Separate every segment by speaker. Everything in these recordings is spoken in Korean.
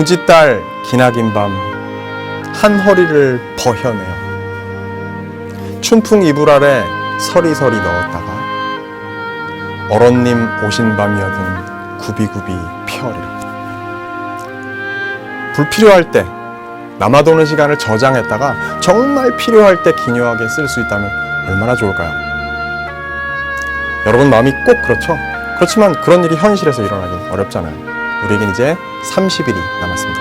Speaker 1: 동짓달 기나긴 밤 한 허리를 버혀내어 춘풍 이불 아래 서리서리 넣었다가 어런님 오신 밤이어든 굽이굽이 펴리라. 불필요할 때 남아도는 시간을 저장했다가 정말 필요할 때 기묘하게 쓸 수 있다면 얼마나 좋을까요? 여러분 마음이 꼭 그렇죠? 그렇지만 그런 일이 현실에서 일어나긴 어렵잖아요. 우리에겐 이제 30일이 남았습니다.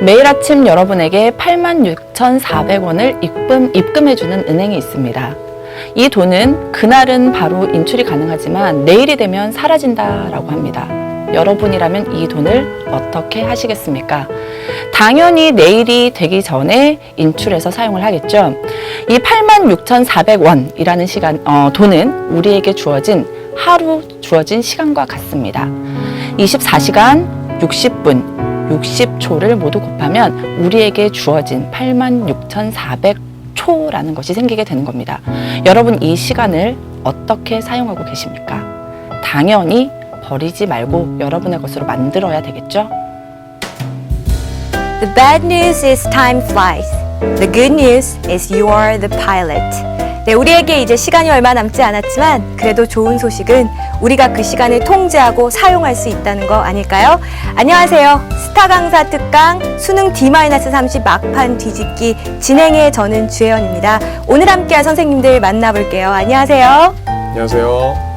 Speaker 2: 매일 아침 여러분에게 86,400원을 입금해주는 은행이 있습니다. 이 돈은 그날은 바로 인출이 가능하지만 내일이 되면 사라진다라고 합니다. 여러분이라면 이 돈을 어떻게 하시겠습니까? 당연히 내일이 되기 전에 인출해서 사용을 하겠죠. 이 86,400원이라는 돈은 우리에게 하루 주어진 시간과 같습니다. 24시간, 60분, 60초를 모두 곱하면 우리에게 주어진 86,400초라는 것이 생기게 되는 겁니다. 여러분 이 시간을 어떻게 사용하고 계십니까? 당연히 버리지 말고 여러분의 것으로 만들어야 되겠죠?
Speaker 3: The bad news is time flies. The good news is you are the pilot. 네, 우리에게 이제 시간이 얼마 남지 않았지만 그래도 좋은 소식은 우리가 그 시간을 통제하고 사용할 수 있다는 거 아닐까요? 안녕하세요. 스타 강사 특강 수능 D-30 막판 뒤집기 진행의 저는 주혜연입니다. 오늘 함께할 선생님들 만나볼게요. 안녕하세요.
Speaker 1: 안녕하세요.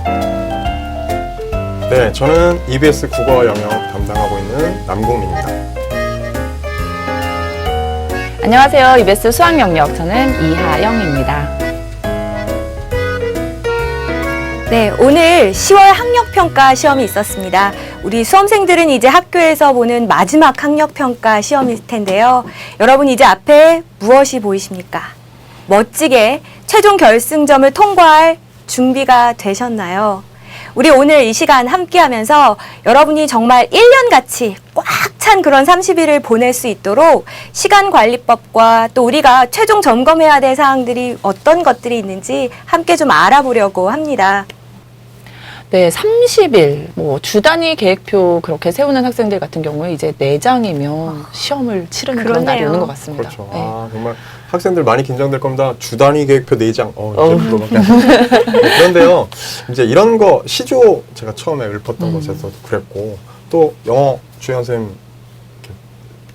Speaker 1: 네, 저는 EBS 국어 영역 담당하고 있는 남궁민입니다.
Speaker 2: 안녕하세요. EBS 수학 영역 저는 이하영입니다.
Speaker 3: 네, 오늘 10월 학력평가 시험이 있었습니다. 우리 수험생들은 이제 학교에서 보는 마지막 학력평가 시험일 텐데요. 여러분 이제 앞에 무엇이 보이십니까? 멋지게 최종 결승점을 통과할 준비가 되셨나요? 우리 오늘 이 시간 함께 하면서 여러분이 정말 1년같이 꽉 찬 그런 30일을 보낼 수 있도록 시간관리법과 또 우리가 최종 점검해야 될 사항들이 어떤 것들이 있는지 함께 좀 알아보려고 합니다.
Speaker 2: 네, 30일, 주 단위 계획표 그렇게 세우는 학생들 같은 경우에 이제 내장이면 시험을 치르는 그런 날이 오는 것 같습니다.
Speaker 1: 그렇죠.
Speaker 2: 네.
Speaker 1: 정말 학생들 많이 긴장될 겁니다. 주 단위 계획표 4장. 이제 그거밖에 안 그런데요, 이제 이런 거, 시조 제가 처음에 읊었던 것에서도 그랬고, 또 영어 주연 선생님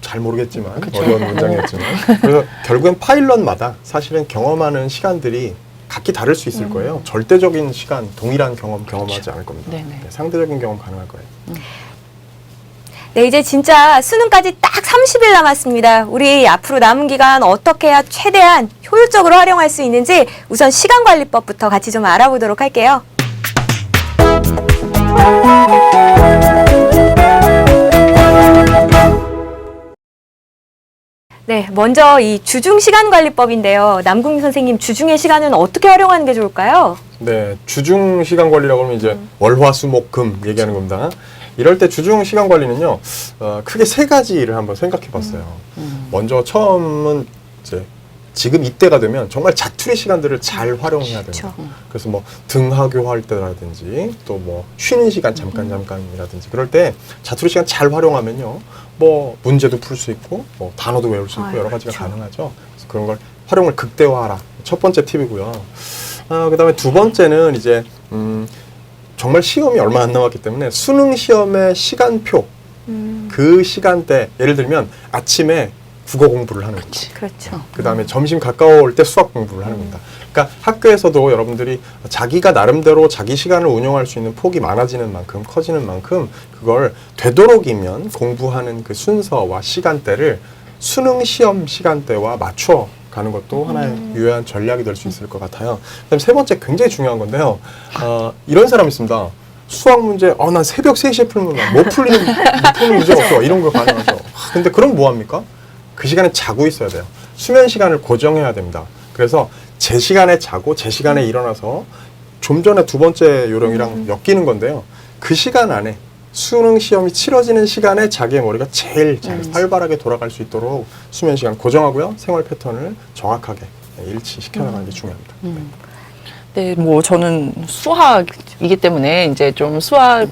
Speaker 1: 잘 모르겠지만,
Speaker 2: 그쵸.
Speaker 1: 어려운 문장이었지만, 그래서 결국엔 파일럿마다 사실은 경험하는 시간들이 각기 다를 수 있을 거예요. 절대적인 시간, 동일한 경험하지 않을 겁니다.
Speaker 2: 네네.
Speaker 1: 네, 상대적인 경험 가능할 거예요.
Speaker 3: 네, 이제 진짜 수능까지 딱 30일 남았습니다. 우리 앞으로 남은 기간 어떻게 해야 최대한 효율적으로 활용할 수 있는지 우선 시간관리법부터 같이 좀 알아보도록 할게요. 네, 먼저 이 주중 시간관리법인데요. 남궁민 선생님, 주중의 시간은 어떻게 활용하는 게 좋을까요?
Speaker 1: 네, 주중 시간 관리라고 하면 이제 월화수목금 얘기하는 겁니다. 이럴 때 주중 시간 관리는요, 크게 3가지를 한번 생각해 봤어요. 먼저 처음은 이제 지금 이때가 되면 정말 자투리 시간들을 잘 활용해야 됩니다. 그래서 뭐 등하교 할 때라든지 또 뭐 쉬는 시간 잠깐이라든지 그럴 때 자투리 시간 잘 활용하면요, 뭐 문제도 풀 수 있고 뭐 단어도 외울 수 있고 여러 가지가 가능하죠. 그래서 그런 걸 활용을 극대화하라. 첫 번째 팁이고요. 그다음에 두 번째는 이제 정말 시험이 얼마 안 남았기 때문에 수능 시험의 시간표, 그 시간대, 예를 들면 아침에 국어 공부를 하는 거죠.
Speaker 3: 그렇죠.
Speaker 1: 그 다음에 점심 가까울 때 수학 공부를 하는 겁니다. 그러니까 학교에서도 여러분들이 자기가 나름대로 자기 시간을 운영할 수 있는 폭이 많아지는 만큼, 커지는 만큼 그걸 되도록이면 공부하는 그 순서와 시간대를 수능 시험 시간대와 맞춰 가는 것도 하나의 유효한 전략이 될 수 있을 것 같아요. 그다음에 세 번째 굉장히 중요한 건데요. 이런 사람 있습니다. 수학 문제, 난 새벽 3시에 풀면 못 풀리는 문제가 없어. 이런 거 가능하죠. 근데 그럼 뭐합니까? 그 시간에 자고 있어야 돼요. 수면 시간을 고정해야 됩니다. 그래서 제 시간에 자고 제 시간에 일어나서 좀 전에 두 번째 요령이랑 엮이는 건데요. 그 시간 안에 수능 시험이 치러지는 시간에 자기의 머리가 제일 잘 활발하게 돌아갈 수 있도록 수면 시간 고정하고요. 생활 패턴을 정확하게 일치시켜 나가는 게 중요합니다.
Speaker 2: 네, 뭐 저는 수학이기 때문에 이제 좀 수학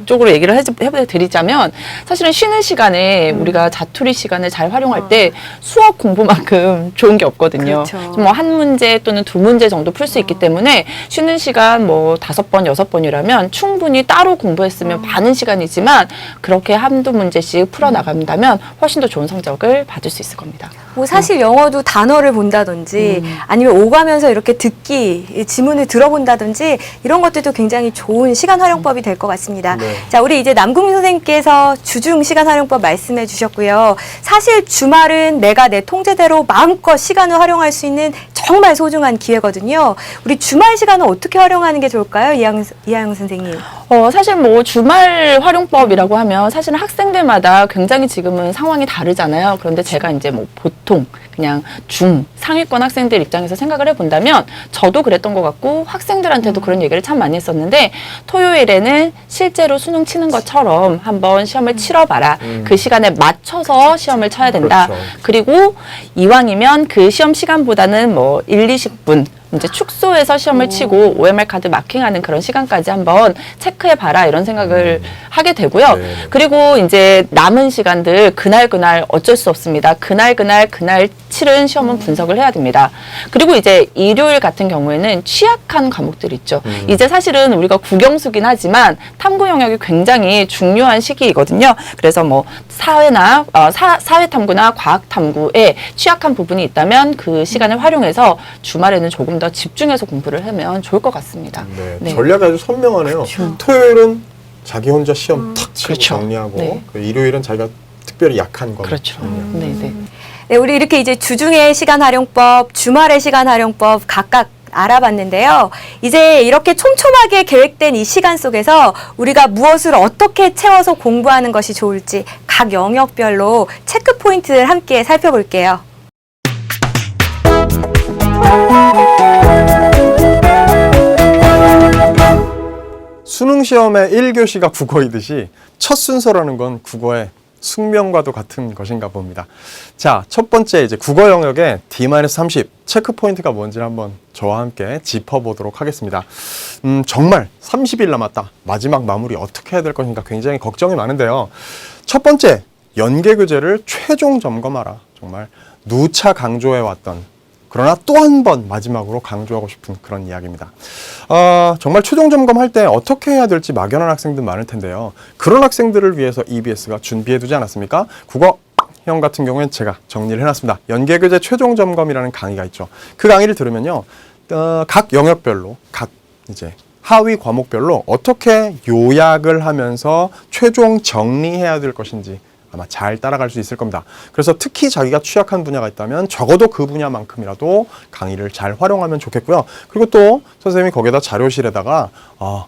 Speaker 2: 쪽으로 얘기를 해드리자면 사실은 쉬는 시간에 우리가 자투리 시간을 잘 활용할 때 수학 공부만큼 좋은 게 없거든요.
Speaker 3: 그렇죠.
Speaker 2: 뭐 한 문제 또는 두 문제 정도 풀 수 있기 때문에 쉬는 시간 뭐 5번, 6번이라면 충분히 따로 공부했으면 많은 시간이지만 그렇게 한두 문제씩 풀어나간다면 훨씬 더 좋은 성적을 받을 수 있을 겁니다.
Speaker 3: 뭐 사실 영어도 단어를 본다든지 아니면 오가면서 이렇게 듣기, 지문을 들어본다든지 이런 것들도 굉장히 좋은 시간 활용법이 될 것 같습니다.
Speaker 1: 네.
Speaker 3: 자, 우리 이제 남궁민 선생님께서 주중 시간 활용법 말씀해 주셨고요. 사실 주말은 내가 내 통제대로 마음껏 시간을 활용할 수 있는 정말 소중한 기회거든요. 우리 주말 시간은 어떻게 활용하는 게 좋을까요? 이하영 선생님.
Speaker 2: 사실 뭐 주말 활용법이라고 하면 사실은 학생들마다 굉장히 지금은 상황이 다르잖아요. 그런데 제가 이제 뭐 보통 그냥 상위권 학생들 입장에서 생각을 해본다면 저도 그랬던 것 같고 학생들한테도 그런 얘기를 참 많이 했었는데 토요일에는 실제로 수능 치는 것처럼 한번 시험을 치러봐라. 그 시간에 맞춰서 시험을 쳐야 된다.
Speaker 1: 그렇죠.
Speaker 2: 그리고 이왕이면 그 시험 시간보다는 뭐 1, 20분 이제 축소해서 시험을 치고 OMR 카드 마킹하는 그런 시간까지 한번 체크해봐라 이런 생각을 하게 되고요.
Speaker 1: 네.
Speaker 2: 그리고 이제 남은 시간들 그날 어쩔 수 없습니다. 그날 치른 시험은 분석을 해야 됩니다. 그리고 이제 일요일 같은 경우에는 취약한 과목들이 있죠. 이제 사실은 우리가 국영수긴 하지만 탐구 영역이 굉장히 중요한 시기이거든요. 그래서 뭐 사회나 사회 탐구나 과학 탐구에 취약한 부분이 있다면 그 시간을 활용해서 주말에는 조금 더 집중해서 공부를 하면 좋을 것 같습니다.
Speaker 1: 네,
Speaker 2: 네.
Speaker 1: 전략이 아주 선명하네요.
Speaker 2: 그렇죠.
Speaker 1: 토요일은 자기 혼자 시험 탁 치고
Speaker 2: 그렇죠.
Speaker 1: 정리하고
Speaker 2: 네.
Speaker 1: 그 일요일은 자기가 특별히 약한 과목
Speaker 2: 그렇죠.
Speaker 1: 정리하고.
Speaker 2: 네.
Speaker 3: 네, 우리 이렇게 이제 주중의 시간 활용법, 주말의 시간 활용법 각각 알아봤는데요. 이제 이렇게 촘촘하게 계획된 이 시간 속에서 우리가 무엇을 어떻게 채워서 공부하는 것이 좋을지 각 영역별로 체크 포인트를 함께 살펴볼게요.
Speaker 1: 수능 시험의 1교시가 국어이듯이 첫 순서라는 건 국어의 숙명과도 같은 것인가 봅니다. 자, 첫 번째 이제 국어 영역의 D-30 체크 포인트가 뭔지를 한번 저와 함께 짚어보도록 하겠습니다. 정말 30일 남았다. 마지막 마무리 어떻게 해야 될 것인가 굉장히 걱정이 많은데요. 첫 번째, 연계 교재를 최종 점검하라. 정말 누차 강조해왔던 그러나 또 한 번 마지막으로 강조하고 싶은 그런 이야기입니다. 정말 최종 점검할 때 어떻게 해야 될지 막연한 학생들 많을 텐데요. 그런 학생들을 위해서 EBS가 준비해두지 않았습니까? 국어형 같은 경우에는 제가 정리를 해놨습니다. 연계교재 최종 점검이라는 강의가 있죠. 그 강의를 들으면요, 각 영역별로, 각 이제 하위 과목별로 어떻게 요약을 하면서 최종 정리해야 될 것인지 아마 잘 따라갈 수 있을 겁니다. 그래서 특히 자기가 취약한 분야가 있다면 적어도 그 분야만큼이라도 강의를 잘 활용하면 좋겠고요. 그리고 또 선생님이 거기에다 자료실에다가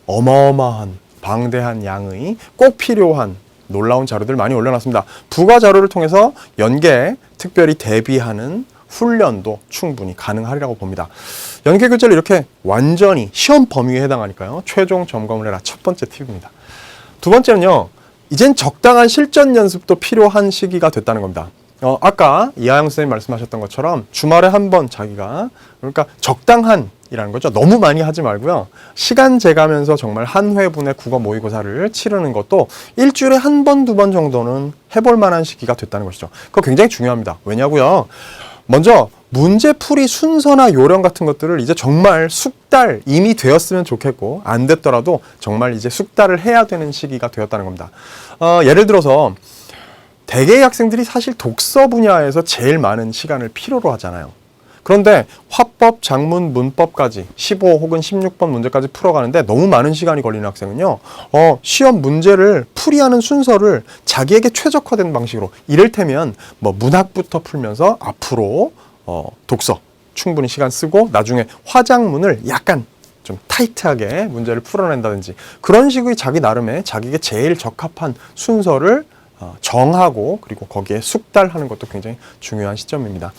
Speaker 1: 어마어마한 방대한 양의 꼭 필요한 놀라운 자료들 많이 올려놨습니다. 부가 자료를 통해서 연계에 특별히 대비하는 훈련도 충분히 가능하리라고 봅니다. 연계 교재를 이렇게 완전히 시험 범위에 해당하니까요. 최종 점검을 해라. 첫 번째 팁입니다. 두 번째는요. 이젠 적당한 실전 연습도 필요한 시기가 됐다는 겁니다. 아까 이하영 선생님 말씀하셨던 것처럼 주말에 한 번 자기가 그러니까 적당한이라는 거죠. 너무 많이 하지 말고요. 시간 재가면서 정말 한 회분의 국어 모의고사를 치르는 것도 일주일에 한 번, 두 번 정도는 해볼 만한 시기가 됐다는 것이죠. 그거 굉장히 중요합니다. 왜냐고요? 먼저 문제풀이 순서나 요령 같은 것들을 이제 정말 숙달 이미 되었으면 좋겠고 안 됐더라도 정말 이제 숙달을 해야 되는 시기가 되었다는 겁니다. 예를 들어서 대개의 학생들이 사실 독서 분야에서 제일 많은 시간을 필요로 하잖아요. 그런데 화법, 작문, 문법까지 15 혹은 16번 문제까지 풀어가는데 너무 많은 시간이 걸리는 학생은요. 시험 문제를 풀이하는 순서를 자기에게 최적화된 방식으로 이를테면 뭐 문학부터 풀면서 앞으로 독서 충분히 시간 쓰고 나중에 화작문을 약간 좀 타이트하게 문제를 풀어낸다든지 그런 식의 자기 나름의 자기에게 제일 적합한 순서를 정하고 그리고 거기에 숙달하는 것도 굉장히 중요한 시점입니다.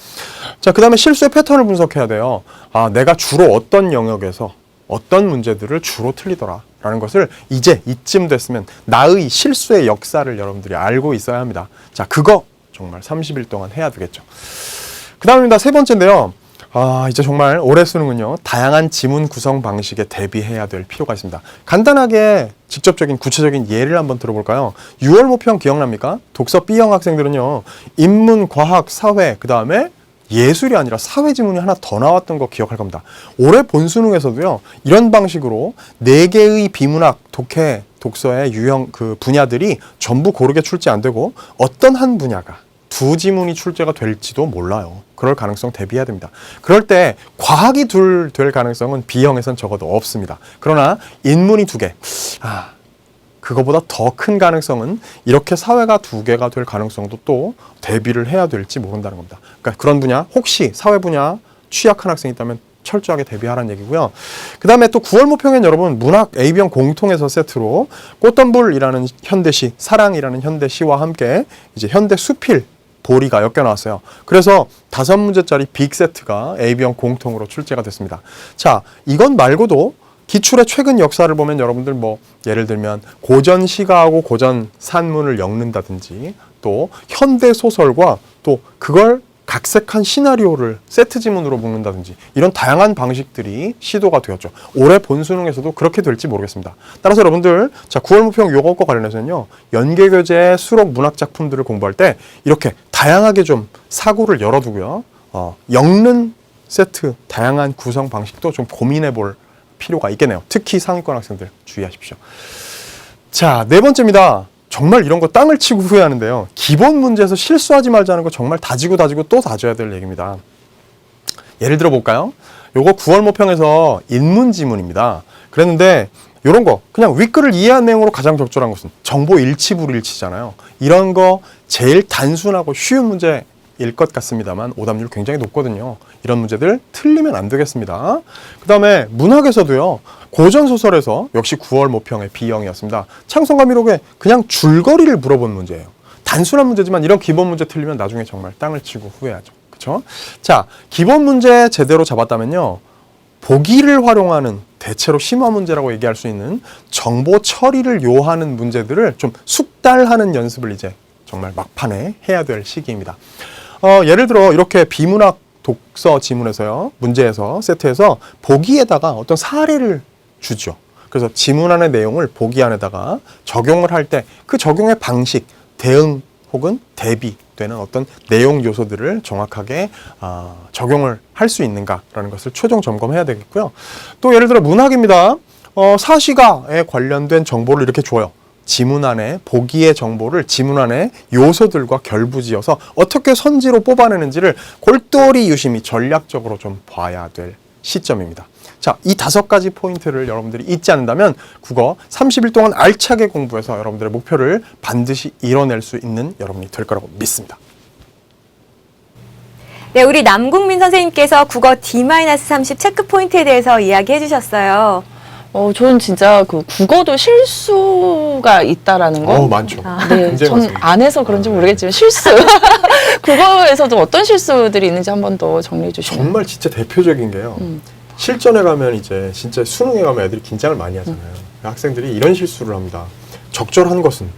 Speaker 1: 자, 그 다음에 실수의 패턴을 분석해야 돼요. 내가 주로 어떤 영역에서 어떤 문제들을 주로 틀리더라 라는 것을 이제 이쯤 됐으면 나의 실수의 역사를 여러분들이 알고 있어야 합니다. 자, 그거 정말 30일 동안 해야 되겠죠. 그 다음입니다. 세 번째인데요. 이제 정말 올해 수능은요, 다양한 지문 구성 방식에 대비해야 될 필요가 있습니다. 간단하게 직접적인 구체적인 예를 한번 들어볼까요? 6월 모평 기억납니까? 독서 B형 학생들은요, 인문, 과학, 사회, 그 다음에 예술이 아니라 사회 지문이 하나 더 나왔던 거 기억할 겁니다. 올해 본 수능에서도요, 이런 방식으로 4개의 비문학, 독해, 독서의 유형 그 분야들이 전부 고르게 출제 안 되고 어떤 한 분야가 2지문이 출제가 될지도 몰라요. 그럴 가능성 대비해야 됩니다. 그럴 때 과학이 둘 될 가능성은 B형에선 적어도 없습니다. 그러나 인문이 2개, 그거보다 더 큰 가능성은 이렇게 사회가 2개가 될 가능성도 또 대비를 해야 될지 모른다는 겁니다. 그러니까 그런 분야, 혹시 사회 분야 취약한 학생이 있다면 철저하게 대비하라는 얘기고요. 그 다음에 또 9월 모평엔 여러분 문학 AB형 공통에서 세트로 꽃덤불이라는 현대시, 사랑이라는 현대시와 함께 이제 현대 수필 보리가 엮여 나왔어요. 그래서 5문제짜리 빅 세트가 AB형 공통으로 출제가 됐습니다. 자, 이건 말고도 기출의 최근 역사를 보면 여러분들 뭐 예를 들면 고전 시가하고 고전 산문을 엮는다든지 또 현대 소설과 또 그걸 각색한 시나리오를 세트 지문으로 묶는다든지 이런 다양한 방식들이 시도가 되었죠. 올해 본 수능에서도 그렇게 될지 모르겠습니다. 따라서 여러분들 자 9월 모평 요것과 관련해서는요. 연계교재 수록 문학 작품들을 공부할 때 이렇게 다양하게 좀 사고를 열어두고요. 엮는 세트 다양한 구성 방식도 좀 고민해 볼 필요가 있겠네요. 특히 상위권 학생들 주의하십시오. 자, 4번째입니다. 정말 이런 거 땅을 치고 후회하는데요. 기본 문제에서 실수하지 말자는 거 정말 다지고 또 다져야 될 얘기입니다. 예를 들어 볼까요? 요거 9월 모평에서 인문 지문입니다. 그랬는데 요런 거 그냥 윗글을 이해한 내용으로 가장 적절한 것은 정보 일치 불일치잖아요. 이런 거 제일 단순하고 쉬운 문제일 것 같습니다만 오답률 굉장히 높거든요. 이런 문제들 틀리면 안 되겠습니다. 그 다음에 문학에서도요. 고전소설에서 역시 9월 모평의 B형이었습니다. 창성과 미록에 그냥 줄거리를 물어본 문제예요. 단순한 문제지만 이런 기본 문제 틀리면 나중에 정말 땅을 치고 후회하죠. 그렇죠? 자, 기본 문제 제대로 잡았다면요. 보기를 활용하는 대체로 심화 문제라고 얘기할 수 있는 정보 처리를 요하는 문제들을 좀 숙달하는 연습을 이제 정말 막판에 해야 될 시기입니다. 예를 들어 이렇게 비문학 독서 지문에서요. 문제에서 세트에서 보기에다가 어떤 사례를 주죠. 그래서 지문 안의 내용을 보기 안에다가 적용을 할 때 그 적용의 방식, 대응 혹은 대비되는 어떤 내용 요소들을 정확하게 적용을 할 수 있는가라는 것을 최종 점검해야 되겠고요. 또 예를 들어 문학입니다. 사시가에 관련된 정보를 이렇게 줘요. 지문 안에 보기의 정보를 지문 안에 요소들과 결부지어서 어떻게 선지로 뽑아내는지를 골똘히 유심히 전략적으로 좀 봐야 될 시점입니다. 자, 이 5가지 포인트를 여러분들이 잊지 않는다면 국어 30일 동안 알차게 공부해서 여러분들의 목표를 반드시 이뤄낼 수 있는 여러분이 될 거라고 믿습니다.
Speaker 3: 네, 우리 남국민 선생님께서 국어 D-30 체크 포인트에 대해서 이야기해 주셨어요.
Speaker 2: 저는 진짜 그 국어도 실수가 있다라는 거.
Speaker 1: 많죠.
Speaker 2: 네,
Speaker 1: 굉장히
Speaker 2: 전
Speaker 1: 많습니다.
Speaker 2: 안 해서 그런지 모르겠지만 실수. 국어에서도 어떤 실수들이 있는지 한 번 더 정리해 주시면.
Speaker 1: 정말 진짜 대표적인 게요. 실전에 가면 이제 진짜 수능에 가면 애들이 긴장을 많이 하잖아요. 학생들이 이런 실수를 합니다. 적절한 것은,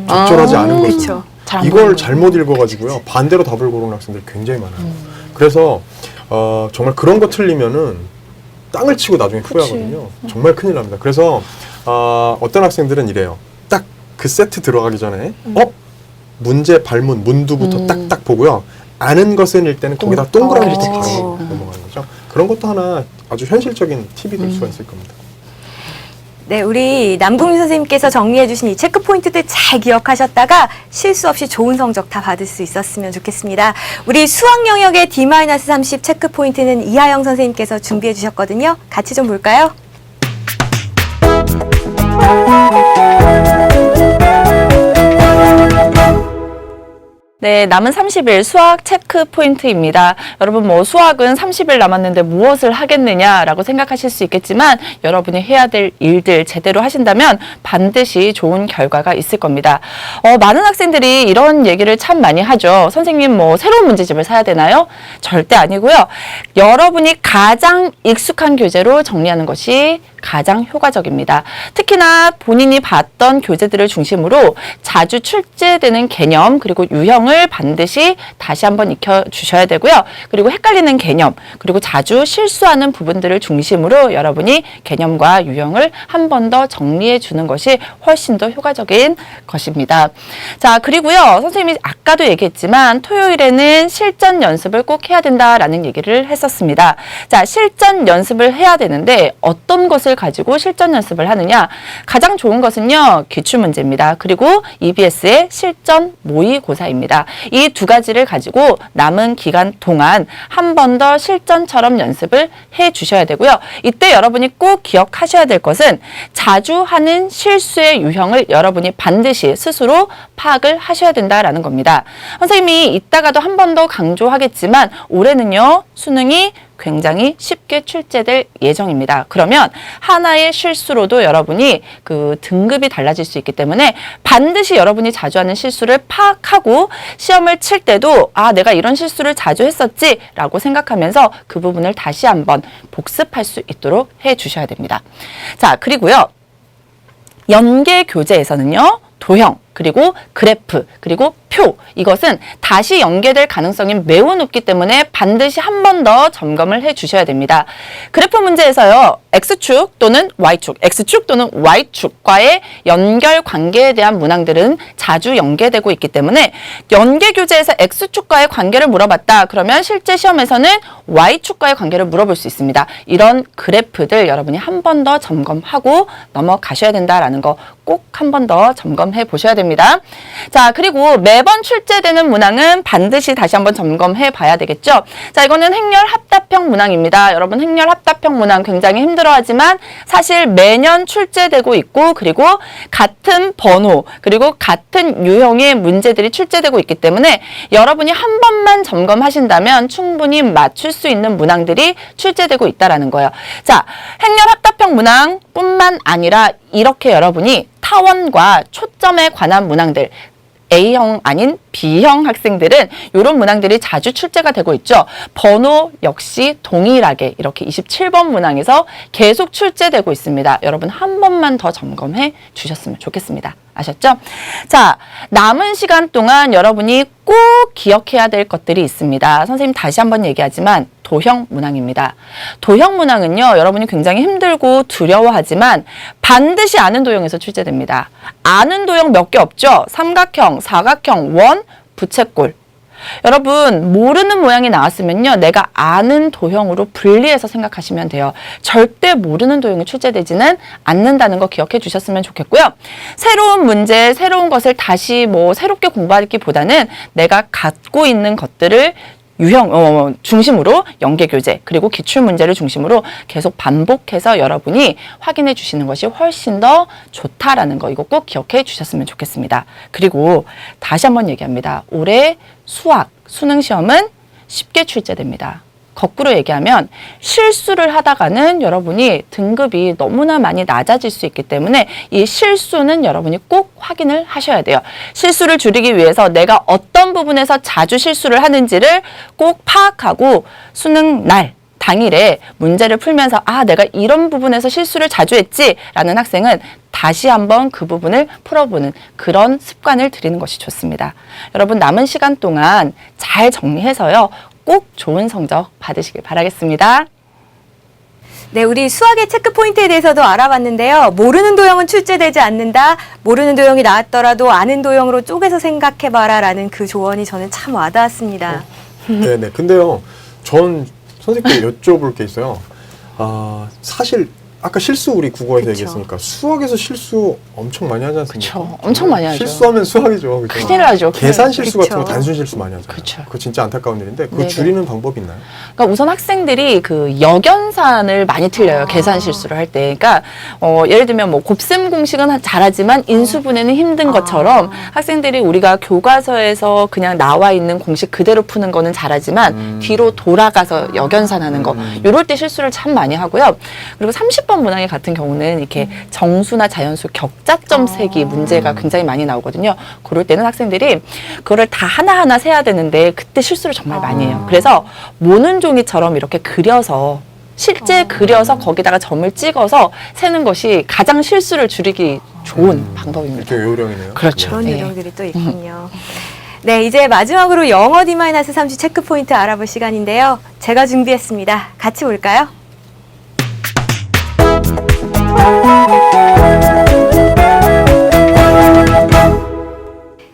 Speaker 1: 적절하지 않은 것은.
Speaker 3: 그쵸.
Speaker 2: 잘안
Speaker 1: 이걸
Speaker 2: 보이는
Speaker 1: 잘못 읽어가지고요. 반대로 답을 고르는 학생들이 굉장히 많아요. 그래서 정말 그런 거 틀리면은 땅을 치고 나중에 후회하거든요. 정말 큰일 납니다. 그래서 어떤 학생들은 이래요. 딱 그 세트 들어가기 전에 문제 발문, 문두부터 딱딱 보고요. 아는 것은 일 때는 거기다 동그라미부터 바로 넘어가는 거죠. 그런 것도 하나 아주 현실적인 팁이 될 수가 있을 겁니다.
Speaker 3: 네, 우리 남국민 선생님께서 정리해 주신 이 체크 포인트들 잘 기억하셨다가 실수 없이 좋은 성적 다 받을 수 있었으면 좋겠습니다. 우리 수학 영역의 D-30 체크 포인트는 이하영 선생님께서 준비해 주셨거든요. 같이 좀 볼까요?
Speaker 2: 네, 남은 30일 수학 체크 포인트입니다. 여러분 뭐 수학은 30일 남았는데 무엇을 하겠느냐라고 생각하실 수 있겠지만 여러분이 해야 될 일들 제대로 하신다면 반드시 좋은 결과가 있을 겁니다. 많은 학생들이 이런 얘기를 참 많이 하죠. 선생님 뭐 새로운 문제집을 사야 되나요? 절대 아니고요. 여러분이 가장 익숙한 교재로 정리하는 것이 가장 효과적입니다. 특히나 본인이 봤던 교재들을 중심으로 자주 출제되는 개념 그리고 유형을 반드시 다시 한번 익혀주셔야 되고요. 그리고 헷갈리는 개념 그리고 자주 실수하는 부분들을 중심으로 여러분이 개념과 유형을 한 번 더 정리해 주는 것이 훨씬 더 효과적인 것입니다. 자, 그리고요. 선생님이 아까도 얘기했지만 토요일에는 실전 연습을 꼭 해야 된다라는 얘기를 했었습니다. 자, 실전 연습을 해야 되는데 어떤 것을 가지고 실전 연습을 하느냐? 가장 좋은 것은요. 기출문제입니다. 그리고 EBS의 실전 모의고사입니다. 이 두 가지를 가지고 남은 기간 동안 한 번 더 실전처럼 연습을 해 주셔야 되고요. 이때 여러분이 꼭 기억하셔야 될 것은 자주 하는 실수의 유형을 여러분이 반드시 스스로 파악을 하셔야 된다라는 겁니다. 선생님이 이따가도 한 번 더 강조하겠지만 올해는요. 수능이 굉장히 쉽게 출제될 예정입니다. 그러면 하나의 실수로도 여러분이 그 등급이 달라질 수 있기 때문에 반드시 여러분이 자주 하는 실수를 파악하고 시험을 칠 때도 아, 내가 이런 실수를 자주 했었지 라고 생각하면서 그 부분을 다시 한번 복습할 수 있도록 해 주셔야 됩니다. 자, 그리고요. 연계 교재에서는요. 도형, 그리고 그래프, 그리고 표 이것은 다시 연계될 가능성이 매우 높기 때문에 반드시 한 번 더 점검을 해 주셔야 됩니다. 그래프 문제에서요. X축 또는 Y축, X축 또는 Y축과의 연결 관계에 대한 문항들은 자주 연계되고 있기 때문에 연계 교재에서 X축과의 관계를 물어봤다. 그러면 실제 시험에서는 Y축과의 관계를 물어볼 수 있습니다. 이런 그래프들 여러분이 한 번 더 점검하고 넘어가셔야 된다라는 거 꼭 한 번 더 점검해 보셔야 됩니다. 자, 그리고 매번 출제되는 문항은 반드시 다시 한번 점검해 봐야 되겠죠. 자, 이거는 행렬 합답형 문항입니다. 여러분 행렬 합답형 문항 굉장히 힘들어하지만 사실 매년 출제되고 있고 그리고 같은 번호 그리고 같은 유형의 문제들이 출제되고 있기 때문에 여러분이 한 번만 점검하신다면 충분히 맞출 수 있는 문항들이 출제되고 있다라는 거예요. 자, 행렬 합답형 문항뿐만 아니라 이렇게 여러분이 타원과 초점에 관한 문항들 A형 아닌 B형 학생들은 이런 문항들이 자주 출제가 되고 있죠. 번호 역시 동일하게 이렇게 27번 문항에서 계속 출제되고 있습니다. 여러분 한 번만 더 점검해 주셨으면 좋겠습니다. 아셨죠? 자, 남은 시간 동안 여러분이 꼭 기억해야 될 것들이 있습니다. 선생님 다시 한번 얘기하지만 도형 문항입니다. 도형 문항은요, 여러분이 굉장히 힘들고 두려워하지만 반드시 아는 도형에서 출제됩니다. 아는 도형 몇 개 없죠? 삼각형, 사각형, 원, 부채꼴. 여러분 모르는 모양이 나왔으면요. 내가 아는 도형으로 분리해서 생각하시면 돼요. 절대 모르는 도형이 출제되지는 않는다는 거 기억해 주셨으면 좋겠고요. 새로운 문제, 새로운 것을 다시 새롭게 공부하기보다는 내가 갖고 있는 것들을 유형 중심으로 연계 교재 그리고 기출 문제를 중심으로 계속 반복해서 여러분이 확인해 주시는 것이 훨씬 더 좋다라는 거 이거 꼭 기억해 주셨으면 좋겠습니다. 그리고 다시 한번 얘기합니다. 올해 수능 시험은 쉽게 출제됩니다. 거꾸로 얘기하면 실수를 하다가는 여러분이 등급이 너무나 많이 낮아질 수 있기 때문에 이 실수는 여러분이 꼭 확인을 하셔야 돼요. 실수를 줄이기 위해서 내가 어떤 부분에서 자주 실수를 하는지를 꼭 파악하고 수능 날 당일에 문제를 풀면서 아, 내가 이런 부분에서 실수를 자주 했지 라는 학생은 다시 한번 그 부분을 풀어보는 그런 습관을 들이는 것이 좋습니다. 여러분 남은 시간 동안 잘 정리해서요. 꼭 좋은 성적 받으시길 바라겠습니다.
Speaker 3: 네, 우리 수학의 체크 포인트에 대해서도 알아봤는데요. 모르는 도형은 출제되지 않는다. 모르는 도형이 나왔더라도 아는 도형으로 쪼개서 생각해봐라 라는 그 조언이 저는 참 와닿았습니다.
Speaker 1: 네네. 근데요, 전 선생님께 여쭤볼 게 있어요. 사실 아까 실수 우리 국어에서
Speaker 3: 그쵸.
Speaker 1: 얘기했으니까 수학에서 실수 엄청 많이 하지 않습니까?
Speaker 2: 그렇죠. 엄청 많이 하죠.
Speaker 1: 실수하면 수학이죠. 그죠?
Speaker 2: 큰일 나죠.
Speaker 1: 계산 실수
Speaker 3: 그쵸.
Speaker 1: 같은 거 단순 실수 많이 하잖아요.
Speaker 2: 그쵸.
Speaker 1: 그거 진짜 안타까운 일인데 그거
Speaker 2: 네네.
Speaker 1: 줄이는 방법이 있나요?
Speaker 2: 그러니까 우선 학생들이 그 역연산을 많이 틀려요. 계산 실수를 할 때. 그러니까 예를 들면 곱셈 공식은 잘하지만 인수분해는 힘든 것처럼 학생들이 우리가 교과서에서 그냥 나와 있는 공식 그대로 푸는 거는 잘하지만 뒤로 돌아가서 역연산하는 거 이럴 때 실수를 참 많이 하고요. 그리고 30번 문항의 같은 경우는 이렇게 정수나 자연수 격자점 세기 문제가 굉장히 많이 나오거든요. 그럴 때는 학생들이 그거를 다 하나하나 세야 되는데 그때 실수를 정말 많이 해요. 그래서 모는 종이처럼 이렇게 그려서 실제 그려서 거기다가 점을 찍어서 세는 것이 가장 실수를 줄이기 좋은 방법입니다.
Speaker 1: 이렇게 요령이네요.
Speaker 2: 그렇죠.
Speaker 3: 그런
Speaker 2: 네.
Speaker 3: 요령들이 또 있군요. 네, 이제 마지막으로 영어 D-30 체크 포인트 알아볼 시간인데요. 제가 준비했습니다. 같이 볼까요?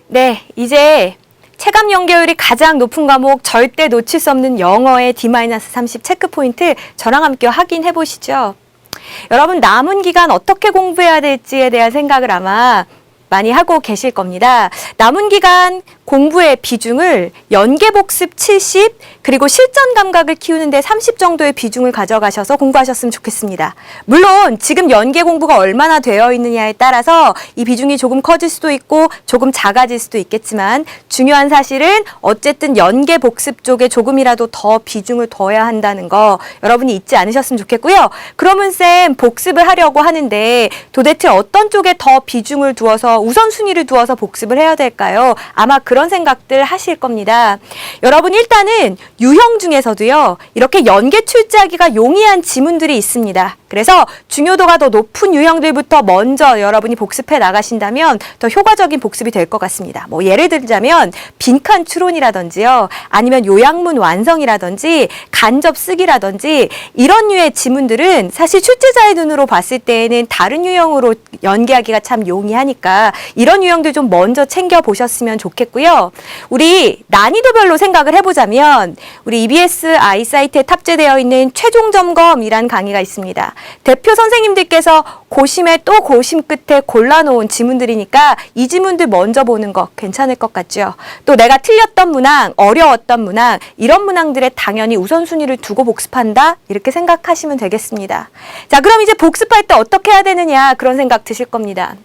Speaker 3: 네, 이제 체감 연계율이 가장 높은 과목 절대 놓칠 수 없는 영어의 D-30 체크 포인트 저랑 함께 확인해 보시죠. 여러분 남은 기간 어떻게 공부해야 될지에 대한 생각을 아마 많이 하고 계실 겁니다. 남은 기간 공부의 비중을 연계복습 70 그리고 실전 감각을 키우는데 30 정도의 비중을 가져가셔서 공부하셨으면 좋겠습니다. 물론 지금 연계 공부가 얼마나 되어 있느냐에 따라서 이 비중이 조금 커질 수도 있고 조금 작아질 수도 있겠지만 중요한 사실은 어쨌든 연계 복습 쪽에 조금이라도 더 비중을 둬야 한다는 거 여러분이 잊지 않으셨으면 좋겠고요. 그러면 쌤 복습을 하려고 하는데 도대체 어떤 쪽에 더 비중을 두어서 우선순위를 두어서 복습을 해야 될까요? 아마 그런 생각들 하실 겁니다. 여러분 일단은 유형 중에서도요. 이렇게 연계 출제하기가 용이한 지문들이 있습니다. 그래서 중요도가 더 높은 유형들부터 먼저 여러분이 복습해 나가신다면 더 효과적인 복습이 될 것 같습니다. 뭐 예를 들자면 빈칸 추론이라든지요. 아니면 요약문 완성이라든지 간접 쓰기라든지 이런 류의 지문들은 사실 출제자의 눈으로 봤을 때에는 다른 유형으로 연계하기가 참 용이하니까 이런 유형들 좀 먼저 챙겨보셨으면 좋겠고요. 우리 난이도별로 생각을 해보자면 우리 EBS 아이사이트에 탑재되어 있는 최종 점검이라는 강의가 있습니다. 대표 선생님들께서 고심에 또 고심 끝에 골라놓은 지문들이니까 이 지문들 먼저 보는 거 괜찮을 것 같죠. 또 내가 틀렸던 문항, 어려웠던 문항 이런 문항들에 당연히 우선순위를 두고 복습한다 이렇게 생각하시면 되겠습니다. 자, 그럼 이제 복습할 때 어떻게 해야 되느냐 그런 생각 드실 겁니다.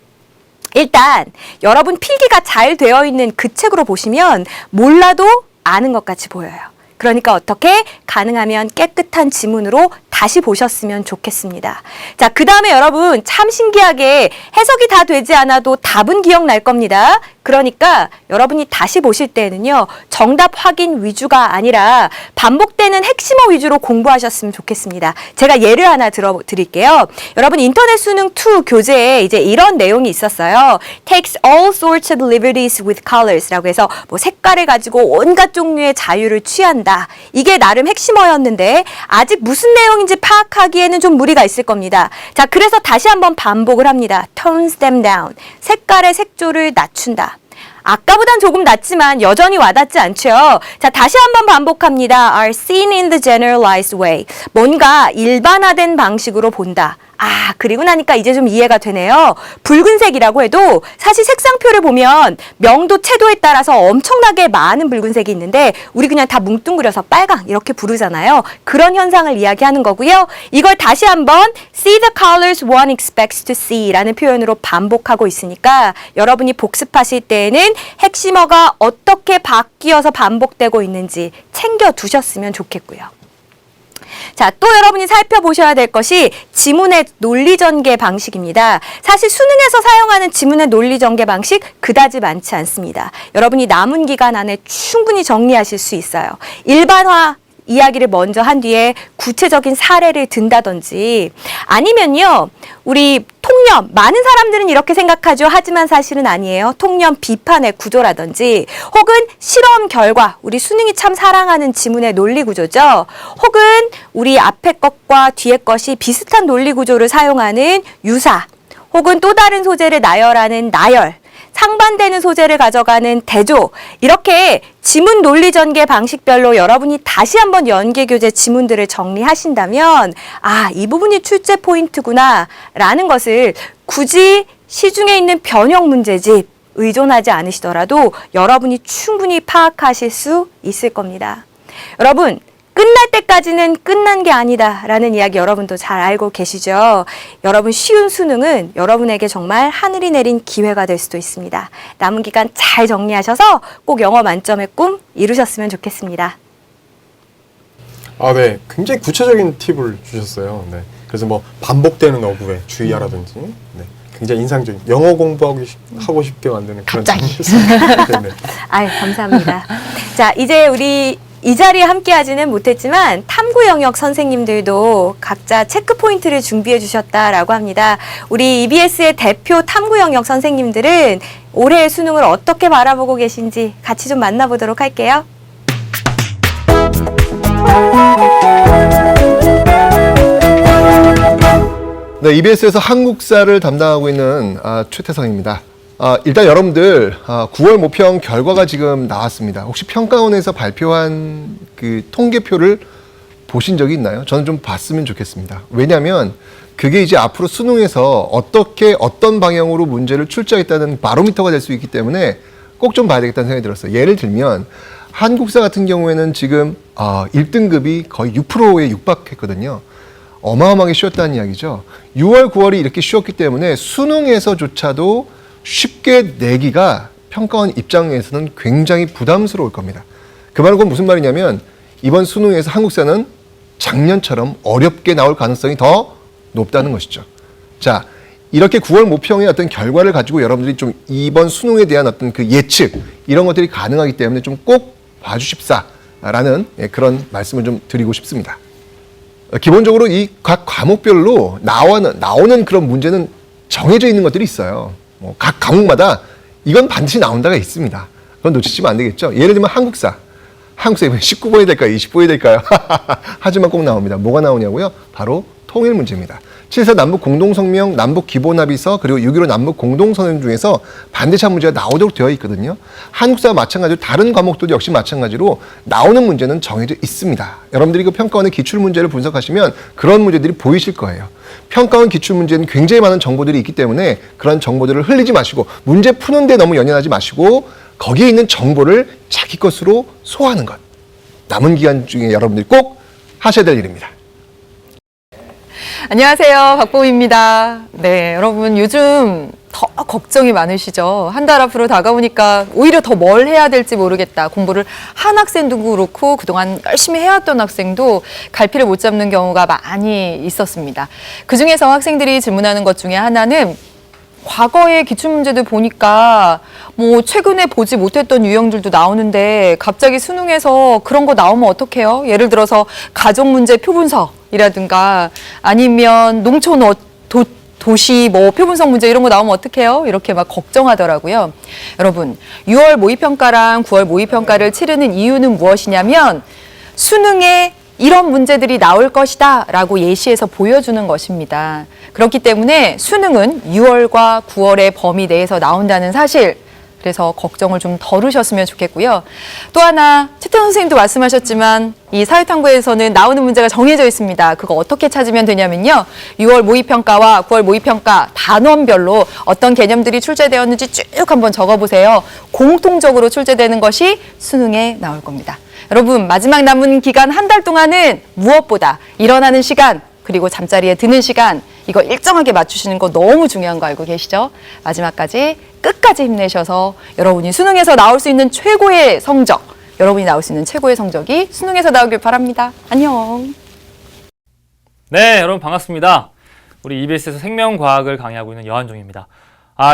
Speaker 3: 일단 여러분 필기가 잘 되어 있는 그 책으로 보시면 몰라도 아는 것 같이 보여요. 그러니까 어떻게 가능하면 깨끗한 지문으로 다시 보셨으면 좋겠습니다. 자, 그 다음에 여러분 참 신기하게 해석이 다 되지 않아도 답은 기억날 겁니다. 그러니까 여러분이 다시 보실 때는요. 정답 확인 위주가 아니라 반복되는 핵심어 위주로 공부하셨으면 좋겠습니다. 제가 예를 하나 들어드릴게요. 여러분 인터넷 수능 2 교재에 이제 이런 내용이 있었어요. Takes all sorts of liberties with colors 라고 해서 뭐 색깔을 가지고 온갖 종류의 자유를 취한다. 이게 나름 핵심어였는데 아직 무슨 내용인지 파악하기에는 좀 무리가 있을 겁니다. 자, 그래서 다시 한번 반복을 합니다. Tones them down. 색깔의 색조를 낮춘다. 아까보단 조금 낮지만 여전히 와닿지 않죠. 자, 다시 한번 반복합니다. Are seen in the generalized way. 뭔가 일반화된 방식으로 본다. 아, 그리고 나니까 이제 좀 이해가 되네요. 붉은색이라고 해도 사실 색상표를 보면 명도, 채도에 따라서 엄청나게 많은 붉은색이 있는데 우리 그냥 다 뭉뚱그려서 빨강 이렇게 부르잖아요. 그런 현상을 이야기하는 거고요. 이걸 다시 한번 see the colors one expects to see 라는 표현으로 반복하고 있으니까 여러분이 복습하실 때에는 핵심어가 어떻게 바뀌어서 반복되고 있는지 챙겨두셨으면 좋겠고요. 자, 또 여러분이 살펴보셔야 될 것이 지문의 논리전개 방식입니다. 사실 수능에서 사용하는 지문의 논리전개 방식 그다지 많지 않습니다. 여러분이 남은 기간 안에 충분히 정리하실 수 있어요. 일반화 이야기를 먼저 한 뒤에 구체적인 사례를 든다든지 아니면요. 우리 통념, 많은 사람들은 이렇게 생각하죠. 하지만 사실은 아니에요. 통념 비판의 구조라든지 혹은 실험 결과, 우리 수능이 참 사랑하는 지문의 논리 구조죠. 혹은 우리 앞에 것과 뒤에 것이 비슷한 논리 구조를 사용하는 유사, 혹은 또 다른 소재를 나열하는 나열, 상반되는 소재를 가져가는 대조 이렇게 지문 논리 전개 방식별로 여러분이 다시 한번 연계교재 지문들을 정리하신다면 아, 이 부분이 출제 포인트구나 라는 것을 굳이 시중에 있는 변형 문제집 의존하지 않으시더라도 여러분이 충분히 파악하실 수 있을 겁니다. 여러분 끝날 때까지는 끝난 게 아니다라는 이야기 여러분도 잘 알고 계시죠? 여러분 쉬운 수능은 여러분에게 정말 하늘이 내린 기회가 될 수도 있습니다. 남은 기간 잘 정리하셔서 꼭 영어 만점의 꿈 이루셨으면 좋겠습니다.
Speaker 1: 아, 네. 굉장히 구체적인 팁을 주셨어요. 네. 그래서 뭐 반복되는 어구에 주의하라든지 네. 굉장히 인상적인 영어 공부하고 싶게 만드는 그런
Speaker 2: 갑자기.
Speaker 1: 네, 네.
Speaker 3: 아유, 감사합니다. 자, 이제 우리 이 자리에 함께하지는 못했지만 탐구 영역 선생님들도 각자 체크 포인트를 준비해 주셨다라고 합니다. 우리 EBS의 대표 탐구 영역 선생님들은 올해의 수능을 어떻게 바라보고 계신지 같이 좀 만나보도록 할게요.
Speaker 4: 네, EBS에서 한국사를 담당하고 있는 최태성입니다. 일단 여러분들 9월 모평 결과가 지금 나왔습니다. 혹시 평가원에서 발표한 그 통계표를 보신 적이 있나요? 저는 좀 봤으면 좋겠습니다. 왜냐하면 그게 이제 앞으로 수능에서 어떤 방향으로 문제를 출제하겠다는 바로미터가 될 수 있기 때문에 꼭 좀 봐야 되겠다는 생각이 들었어요. 예를 들면 한국사 같은 경우에는 지금 1등급이 거의 6%에 육박했거든요. 어마어마하게 쉬웠다는 이야기죠. 6월, 9월이 이렇게 쉬웠기 때문에 수능에서조차도 쉽게 내기가 평가원 입장에서는 굉장히 부담스러울 겁니다. 그 말은 무슨 말이냐면 이번 수능에서 한국사는 작년처럼 어렵게 나올 가능성이 더 높다는 것이죠. 자, 이렇게 9월 모평의 어떤 결과를 가지고 여러분들이 좀 이번 수능에 대한 어떤 그 예측 이런 것들이 가능하기 때문에 좀 꼭 봐주십사라는 그런 말씀을 좀 드리고 싶습니다. 기본적으로 이 각 과목별로 나오는 그런 문제는 정해져 있는 것들이 있어요. 각 과목마다 이건 반드시 나온다가 있습니다. 그건 놓치시면 안 되겠죠. 예를 들면 한국사 이번 19번이 될까요? 20번이 될까요? 하지만 꼭 나옵니다. 뭐가 나오냐고요? 바로 통일 문제입니다. 7.4 남북 공동성명, 남북 기본합의서, 그리고 6.15 남북 공동선언 중에서 반드시 한 문제가 나오도록 되어 있거든요. 한국사와 마찬가지로 다른 과목도 역시 마찬가지로 나오는 문제는 정해져 있습니다. 여러분들이 그 평가원의 기출문제를 분석하시면 그런 문제들이 보이실 거예요. 평가원 기출문제는 굉장히 많은 정보들이 있기 때문에 그런 정보들을 흘리지 마시고 문제 푸는데 너무 연연하지 마시고 거기에 있는 정보를 자기 것으로 소화하는 것. 남은 기간 중에 여러분들이 꼭 하셔야 될 일입니다.
Speaker 5: 안녕하세요. 박보미입니다. 네, 여러분 요즘 더 걱정이 많으시죠? 한 달 앞으로 다가오니까 오히려 더 뭘 해야 될지 모르겠다. 공부를 한 학생도 그렇고 그동안 열심히 해왔던 학생도 갈피를 못 잡는 경우가 많이 있었습니다. 그중에서 학생들이 질문하는 것 중에 하나는 과거의 기출문제들 보니까 뭐 최근에 보지 못했던 유형들도 나오는데 갑자기 수능에서 그런 거 나오면 어떡해요? 예를 들어서 가족문제 표분석이라든가 아니면 농촌 도시 뭐 표분석 문제 이런 거 나오면 어떡해요? 이렇게 막 걱정하더라고요. 여러분 6월 모의평가랑 9월 모의평가를 치르는 이유는 무엇이냐면 수능에 이런 문제들이 나올 것이다 라고 예시해서 보여주는 것입니다. 그렇기 때문에 수능은 6월과 9월의 범위 내에서 나온다는 사실, 그래서 걱정을 좀 덜으셨으면 좋겠고요. 또 하나 최태성 선생님도 말씀하셨지만 이 사회탐구에서는 나오는 문제가 정해져 있습니다. 그거 어떻게 찾으면 되냐면요. 6월 모의평가와 9월 모의평가 단원별로 어떤 개념들이 출제되었는지 쭉 한번 적어보세요. 공통적으로 출제되는 것이 수능에 나올 겁니다. 여러분 마지막 남은 기간 한 달 동안은 무엇보다 일어나는 시간 그리고 잠자리에 드는 시간 이거 일정하게 맞추시는 거 너무 중요한 거 알고 계시죠? 마지막까지 끝까지 힘내셔서 여러분이 수능에서 나올 수 있는 최고의 성적, 여러분이 나올 수 있는 최고의 성적이 수능에서 나오길 바랍니다. 안녕.
Speaker 6: 네, 여러분 반갑습니다. 우리 EBS에서 생명과학을 강의하고 있는 여한종입니다.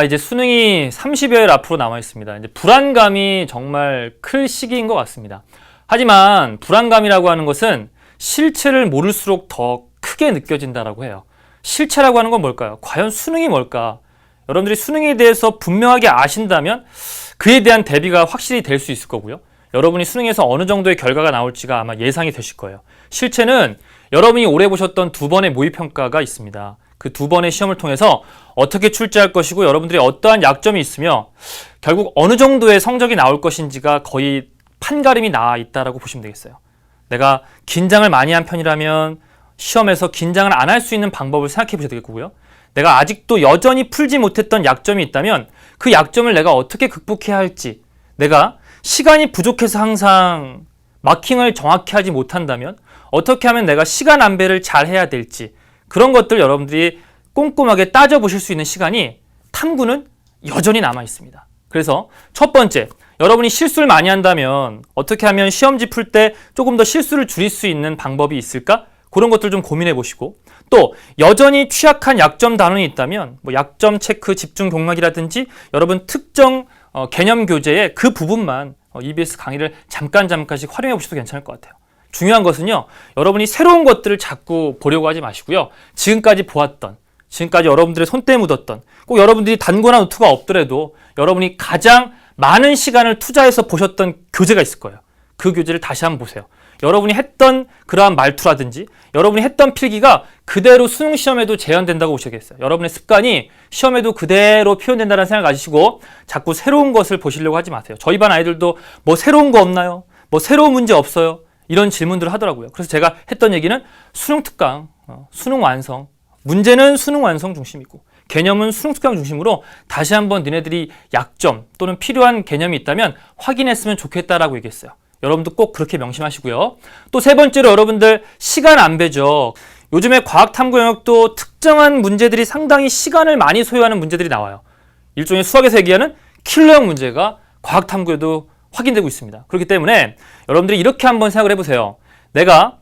Speaker 6: 이제 수능이 30여일 앞으로 남아 있습니다. 이제 불안감이 정말 클 시기인 것 같습니다. 하지만 불안감이라고 하는 것은 실체를 모를수록 더 크게 느껴진다라고 해요. 실체라고 하는 건 뭘까요? 과연 수능이 뭘까? 여러분들이 수능에 대해서 분명하게 아신다면 그에 대한 대비가 확실히 될 수 있을 거고요. 여러분이 수능에서 어느 정도의 결과가 나올지가 아마 예상이 되실 거예요. 실체는 여러분이 올해 보셨던 2번의 모의평가가 있습니다. 그 2번의 시험을 통해서 어떻게 출제할 것이고 여러분들이 어떠한 약점이 있으며 결국 어느 정도의 성적이 나올 것인지가 거의 판가름이 나 있다라고 보시면 되겠어요. 내가 긴장을 많이 한 편이라면 시험에서 긴장을 안 할 수 있는 방법을 생각해 보셔야 되겠고요. 내가 아직도 여전히 풀지 못했던 약점이 있다면 그 약점을 내가 어떻게 극복해야 할지, 내가 시간이 부족해서 항상 마킹을 정확히 하지 못한다면 어떻게 하면 내가 시간 안배를 잘 해야 될지, 그런 것들 여러분들이 꼼꼼하게 따져보실 수 있는 시간이 탐구는 여전히 남아 있습니다. 그래서 첫 번째, 여러분이 실수를 많이 한다면 어떻게 하면 시험지 풀 때 조금 더 실수를 줄일 수 있는 방법이 있을까? 그런 것들 좀 고민해 보시고, 또 여전히 취약한 약점 단원이 있다면 뭐 약점 체크 집중 경락이라든지 여러분 특정 개념 교재의 그 부분만 EBS 강의를 잠깐씩 활용해 보셔도 괜찮을 것 같아요. 중요한 것은요, 여러분이 새로운 것들을 자꾸 보려고 하지 마시고요. 지금까지 보았던, 지금까지 여러분들의 손때에 묻었던, 꼭 여러분들이 단거나 노트가 없더라도 여러분이 가장 많은 시간을 투자해서 보셨던 교재가 있을 거예요. 그 교재를 다시 한번 보세요. 여러분이 했던 그러한 말투라든지 여러분이 했던 필기가 그대로 수능 시험에도 재현된다고 보셔야겠어요. 여러분의 습관이 시험에도 그대로 표현된다는 생각을 가지시고 자꾸 새로운 것을 보시려고 하지 마세요. 저희 반 아이들도 뭐 새로운 거 없나요? 뭐 새로운 문제 없어요? 이런 질문들을 하더라고요. 그래서 제가 했던 얘기는 수능 특강, 수능 완성, 문제는 수능 완성 중심이고 개념은 수능 특강 중심으로 다시 한번 니네들이 약점 또는 필요한 개념이 있다면 확인했으면 좋겠다라고 얘기했어요. 여러분도 꼭 그렇게 명심하시고요. 또 세 번째로 여러분들 시간 안배죠. 요즘에 과학탐구 영역도 특정한 문제들이 상당히 시간을 많이 소요하는 문제들이 나와요. 일종의 수학에서 얘기하는 킬러형 문제가 과학탐구에도 확인되고 있습니다. 그렇기 때문에 여러분들이 이렇게 한번 생각을 해보세요. 내가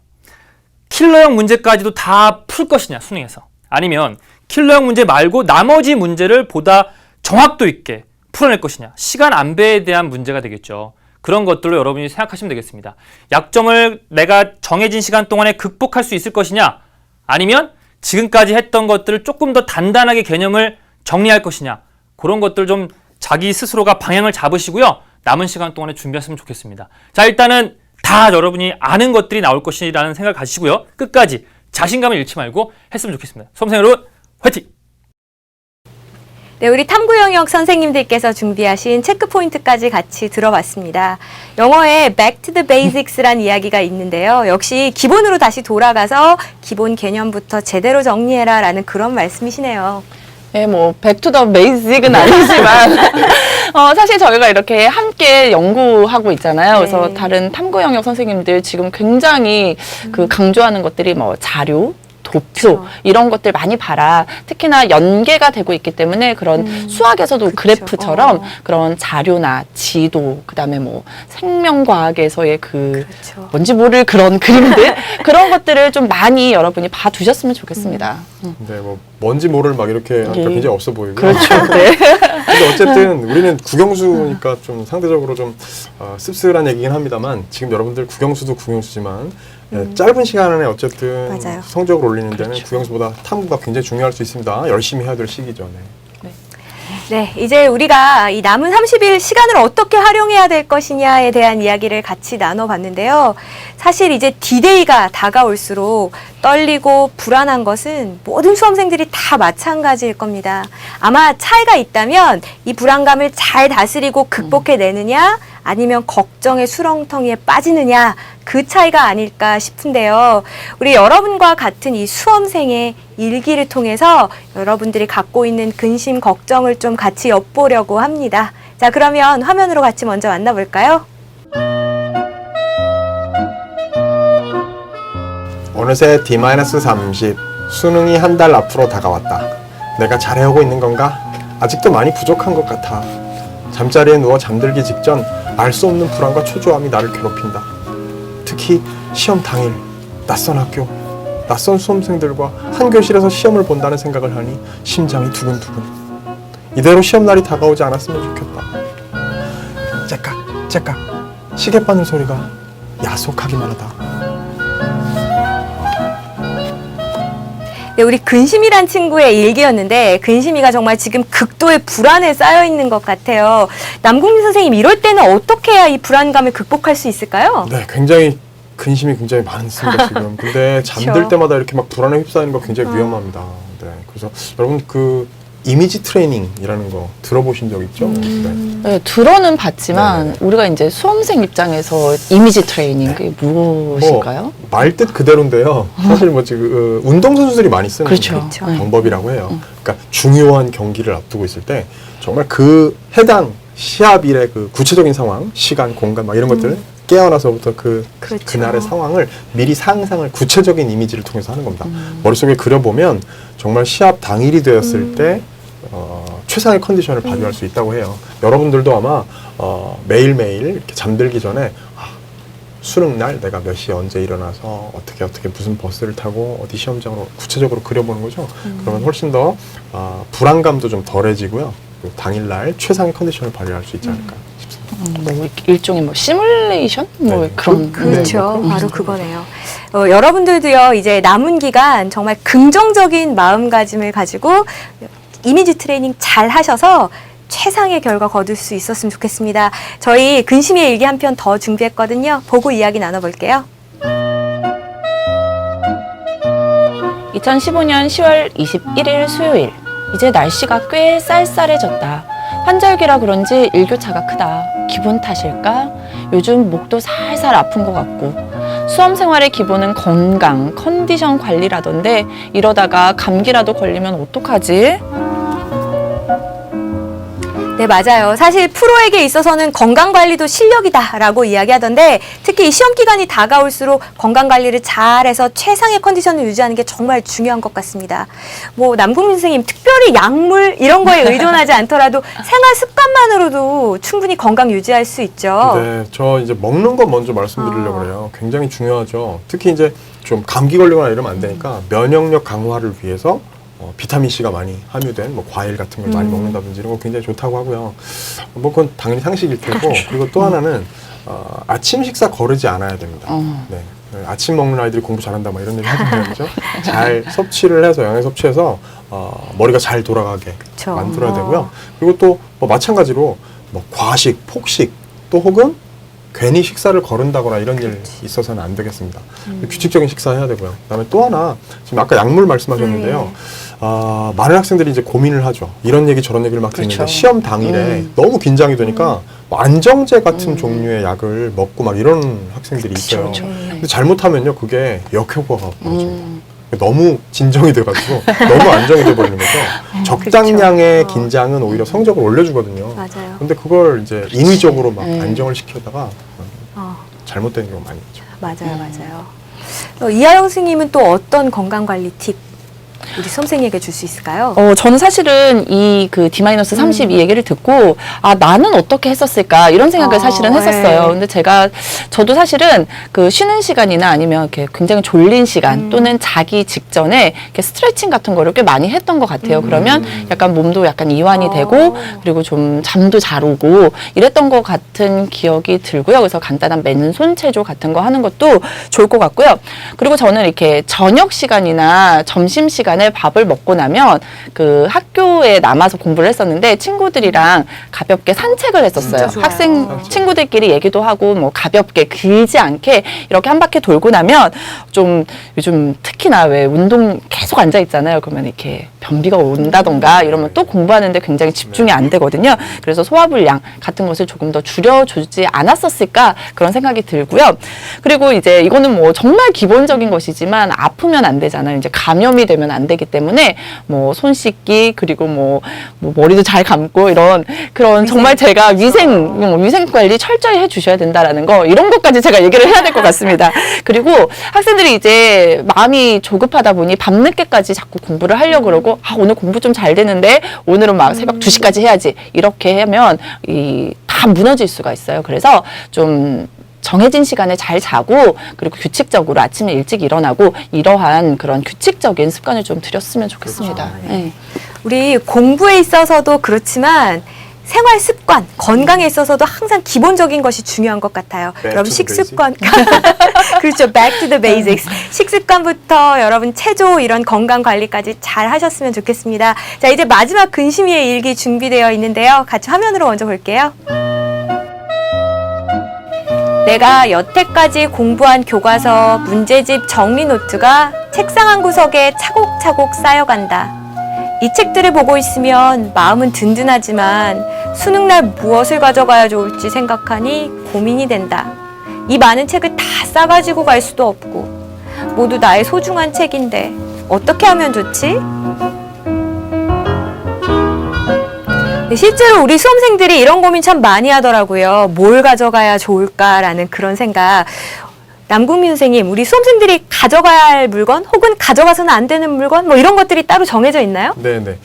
Speaker 6: 킬러형 문제까지도 다 풀 것이냐, 수능에서. 아니면 킬러형 문제 말고 나머지 문제를 보다 정확도 있게 풀어낼 것이냐. 시간 안배에 대한 문제가 되겠죠. 그런 것들로 여러분이 생각하시면 되겠습니다. 약점을 내가 정해진 시간 동안에 극복할 수 있을 것이냐, 아니면 지금까지 했던 것들을 조금 더 단단하게 개념을 정리할 것이냐, 그런 것들 좀 자기 스스로가 방향을 잡으시고요. 남은 시간 동안에 준비하시면 좋겠습니다. 자, 일단은 다 여러분이 아는 것들이 나올 것이라는 생각을 가지시고요. 끝까지 자신감을 잃지 말고 했으면 좋겠습니다. 수험생 여러분, 화이팅!
Speaker 3: 네, 우리 탐구 영역 선생님들께서 준비하신 체크 포인트까지 같이 들어봤습니다. 영어에 back to the basics란 이야기가 있는데요. 역시 기본으로 다시 돌아가서 기본 개념부터 제대로 정리해라 라는 그런 말씀이시네요.
Speaker 2: 네, 뭐 백투더 베이직은 아니지만 사실 저희가 이렇게 함께 연구하고 있잖아요. 그래서
Speaker 3: 네.
Speaker 2: 다른 탐구 영역 선생님들 지금 굉장히 그 강조하는 것들이 뭐 자료, 도표
Speaker 3: 그쵸.
Speaker 2: 이런 것들 많이 봐라. 특히나 연계가 되고 있기 때문에 그런 수학에서도
Speaker 3: 그쵸.
Speaker 2: 그래프처럼 그런 자료나 지도, 그다음에 뭐 생명과학에서의 그
Speaker 3: 그렇죠.
Speaker 2: 뭔지 모를 그런 그림들 그런 것들을 좀 많이 여러분이 봐두셨으면 좋겠습니다.
Speaker 1: 네, 뭐 뭔지 모를 막 이렇게 하니까
Speaker 2: 예.
Speaker 1: 굉장히 없어 보이고.
Speaker 2: 그렇죠. 네.
Speaker 1: 근데 어쨌든 우리는 국영수니까 좀 상대적으로 좀 씁쓸한 얘기긴 합니다만 지금 여러분들 국영수도 국영수지만 짧은 시간 안에 어쨌든
Speaker 3: 맞아요.
Speaker 1: 성적을 올리는 데는
Speaker 2: 그렇죠.
Speaker 1: 국영수보다 탐구가 굉장히 중요할 수 있습니다. 열심히 해야 될 시기죠. 네.
Speaker 3: 네, 이제 우리가 이 남은 30일 시간을 어떻게 활용해야 될 것이냐에 대한 이야기를 같이 나눠봤는데요. 사실 이제 D-Day가 다가올수록 떨리고 불안한 것은 모든 수험생들이 다 마찬가지일 겁니다. 아마 차이가 있다면 이 불안감을 잘 다스리고 극복해내느냐 아니면 걱정의 수렁텅이에 빠지느냐 그 차이가 아닐까 싶은데요. 우리 여러분과 같은 이 수험생의 일기를 통해서 여러분들이 갖고 있는 근심, 걱정을 좀 같이 엿보려고 합니다. 자, 그러면 화면으로 같이 먼저 만나볼까요?
Speaker 1: 어느새 D-30 수능이 한 달 앞으로 다가왔다. 내가 잘해오고 있는 건가? 아직도 많이 부족한 것 같아. 잠자리에 누워 잠들기 직전 알 수 없는 불안과 초조함이 나를 괴롭힌다. 특히 시험 당일 낯선 학교, 낯선 수험생들과 한 교실에서 시험을 본다는 생각을 하니 심장이 두근두근. 이대로 시험날이 다가오지 않았으면 좋겠다. 째깍 째깍 시계 바늘 소리가 야속하기만 하다.
Speaker 3: 네, 우리 근심이란 친구의 일기였는데 근심이가 정말 지금 극도의 불안에 쌓여 있는 것 같아요. 남궁민 선생님, 이럴 때는 어떻게 해야 이 불안감을 극복할 수 있을까요?
Speaker 1: 네, 굉장히 근심이 굉장히 많습니다 지금. 근데 잠들
Speaker 3: 그렇죠.
Speaker 1: 때마다 이렇게 막 불안에 휩싸이는 거 굉장히 위험합니다. 네, 그래서 여러분 그 이미지 트레이닝이라는 거 들어보신 적 있죠? 네.
Speaker 2: 네, 들어는 봤지만
Speaker 1: 네.
Speaker 2: 우리가 이제 수험생 입장에서 이미지 트레이닝 그게 무엇일까요?
Speaker 1: 말 뜻 그대로인데요. 사실 뭐 지금 운동 선수들이 많이 쓰는
Speaker 2: 그렇죠.
Speaker 3: 그렇죠.
Speaker 1: 방법이라고 해요. 그러니까 중요한 경기를 앞두고 있을 때 정말 그 해당 시합일의 그 구체적인 상황, 시간, 공간 막 이런 것들 깨어나서부터
Speaker 3: 그렇죠.
Speaker 1: 그날의 상황을 미리 상상을 구체적인 이미지를 통해서 하는 겁니다. 머릿속에 그려보면 정말 시합 당일이 되었을 때 최상의 컨디션을 발휘할 수 있다고 해요. 여러분들도 아마 매일매일 이렇게 잠들기 전에 수능날 내가 몇 시에 언제 일어나서 어떻게 무슨 버스를 타고 어디 시험장으로 구체적으로 그려보는 거죠. 그러면 훨씬 더 불안감도 좀 덜해지고요. 당일날 최상의 컨디션을 발휘할 수 있지 않을까 싶습니다.
Speaker 2: 뭐 일종의 뭐 시뮬레이션 뭐
Speaker 1: 네.
Speaker 2: 그런
Speaker 3: 그렇죠. 바로 그거네요. 여러분들도요, 이제 남은 기간 정말 긍정적인 마음가짐을 가지고 이미지 트레이닝 잘 하셔서 최상의 결과 거둘 수 있었으면 좋겠습니다. 저희 근심의 일기 한 편 더 준비했거든요. 보고 이야기 나눠볼게요.
Speaker 2: 2015년 10월 21일 수요일. 이제 날씨가 꽤 쌀쌀해졌다. 환절기라 그런지 일교차가 크다. 기분 탓일까? 요즘 목도 살살 아픈 것 같고. 수험 생활의 기본은 건강, 컨디션 관리라던데 이러다가 감기라도 걸리면 어떡하지?
Speaker 3: 네, 맞아요. 사실 프로에게 있어서는 건강관리도 실력이다라고 이야기하던데 특히 이 시험 기간이 다가올수록 건강관리를 잘해서 최상의 컨디션을 유지하는 게 정말 중요한 것 같습니다. 뭐 남궁민 선생님, 특별히 약물 이런 거에 의존하지 않더라도 생활 습관만으로도 충분히 건강 유지할 수 있죠.
Speaker 1: 네, 저 이제 먹는 거 먼저 말씀드리려고 그래요. 굉장히 중요하죠. 특히 이제 좀 감기 걸리거나 이러면 안 되니까 면역력 강화를 위해서 비타민 C가 많이 함유된 뭐 과일 같은 걸 많이 먹는다든지 이런 거 굉장히 좋다고 하고요. 뭐 그건 당연히 상식일 테고 그리고 또 하나는 아침 식사 거르지 않아야 됩니다. 네. 아침 먹는 아이들이 공부 잘한다 뭐 이런 얘기 하잖아요, 그죠? 잘 섭취를 해서 영양 섭취해서 머리가 잘 돌아가게
Speaker 3: 그쵸.
Speaker 1: 만들어야 되고요. 그리고 또 뭐 마찬가지로 뭐 과식, 폭식 또 혹은 괜히 식사를 거른다거나 이런 일 있어서는 안 되겠습니다. 규칙적인 식사해야 되고요. 그다음에 또 하나 지금 아까 약물 말씀하셨는데요. 많은 학생들이 이제 고민을 하죠. 이런 얘기 저런 얘기를 막 듣는데
Speaker 2: 그렇죠.
Speaker 1: 시험 당일에 너무 긴장이 되니까 뭐 안정제 같은 종류의 약을 먹고 막 이런 학생들이 있어요.
Speaker 2: 그렇죠.
Speaker 1: 근데 잘못하면요 그게 역효과가 벌어집니다. 너무 진정이 돼가지고 너무 안정이 돼버리는 거죠. 적당량의 긴장은 오히려 성적을 올려주거든요.
Speaker 3: 맞아요.
Speaker 1: 근데 그걸 이제 인위적으로 막
Speaker 2: 네.
Speaker 1: 안정을 시키다가
Speaker 3: 어,
Speaker 1: 잘못되는 경우가 많이 있죠.
Speaker 3: 맞아요, 맞아요. 이하영 선생님은 또 어떤 건강관리 팁 우리 수험생에게 줄 수 있을까요?
Speaker 2: 저는 사실은 이 그 D-30 이 얘기를 듣고, 아, 나는 어떻게 했었을까, 이런 생각을 사실은 했었어요.
Speaker 3: 네.
Speaker 2: 근데 저도 사실은 그 쉬는 시간이나 아니면 이렇게 굉장히 졸린 시간 또는 자기 직전에 이렇게 스트레칭 같은 거를 꽤 많이 했던 것 같아요. 그러면 약간 몸도 약간 이완이 되고, 그리고 좀 잠도 잘 오고, 이랬던 것 같은 기억이 들고요. 그래서 간단한 맨손 체조 같은 거 하는 것도 좋을 것 같고요. 그리고 저는 이렇게 저녁 시간이나 점심 시간에 밥을 먹고 나면 그 학교에 남아서 공부를 했었는데 친구들이랑 가볍게 산책을 했었어요.
Speaker 3: 진짜 좋아요.
Speaker 2: 학생 친구들끼리 얘기도 하고 뭐 가볍게 길지 않게 이렇게 한 바퀴 돌고 나면 좀 요즘 특히나 왜 운동 계속 앉아 있잖아요. 그러면 이렇게 변비가 온다던가 이러면 또 공부하는데 굉장히 집중이 안 되거든요. 그래서 소화불량 같은 것을 조금 더 줄여주지 않았었을까 그런 생각이 들고요. 그리고 이제 이거는 뭐 정말 기본적인 것이지만 아프면 안 되잖아요. 이제 감염이 되면 안 되기 때문에 뭐 손 씻기 그리고 뭐 머리도 잘 감고 이런 그런 정말 제가 위생 관리 철저히 해주셔야 된다라는 거 이런 것까지 제가 얘기를 해야 될 것 같습니다. 그리고 학생들이 이제 마음이 조급하다 보니 밤늦게까지 자꾸 공부를 하려고 그러고 아 오늘 공부 좀 잘 되는데 오늘은 막 새벽 2시까지 해야지 이렇게 하면 다 무너질 수가 있어요. 그래서 좀 정해진 시간에 잘 자고 그리고 규칙적으로 아침에 일찍 일어나고 이러한 그런 규칙적인 습관을 좀 들였으면 좋겠습니다.
Speaker 3: 그렇죠.
Speaker 2: 네.
Speaker 3: 우리 공부에 있어서도 그렇지만 생활 습관, 건강에 있어서도 항상 기본적인 것이 중요한 것 같아요.
Speaker 1: Back
Speaker 3: 여러분
Speaker 1: to the
Speaker 3: 식습관, 그렇죠. Back to the basics. 식습관부터 여러분 체조 이런 건강 관리까지 잘 하셨으면 좋겠습니다. 자, 이제 마지막 근심이의 일기 준비되어 있는데요. 같이 화면으로 먼저 볼게요. 내가 여태까지 공부한 교과서, 문제집, 정리 노트가 책상 한 구석에 차곡차곡 쌓여간다. 이 책들을 보고 있으면 마음은 든든하지만 수능날 무엇을 가져가야 좋을지 생각하니 고민이 된다. 이 많은 책을 다 싸가지고 갈 수도 없고 모두 나의 소중한 책인데 어떻게 하면 좋지? 네, 실제로 우리 수험생들이 이런 고민 참 많이 하더라고요. 뭘 가져가야 좋을까라는 그런 생각. 남궁민 선생님, 우리 수험생들이 가져가야 할 물건 혹은 가져가서는 안 되는 물건 뭐 이런 것들이 따로 정해져 있나요?
Speaker 1: 네네.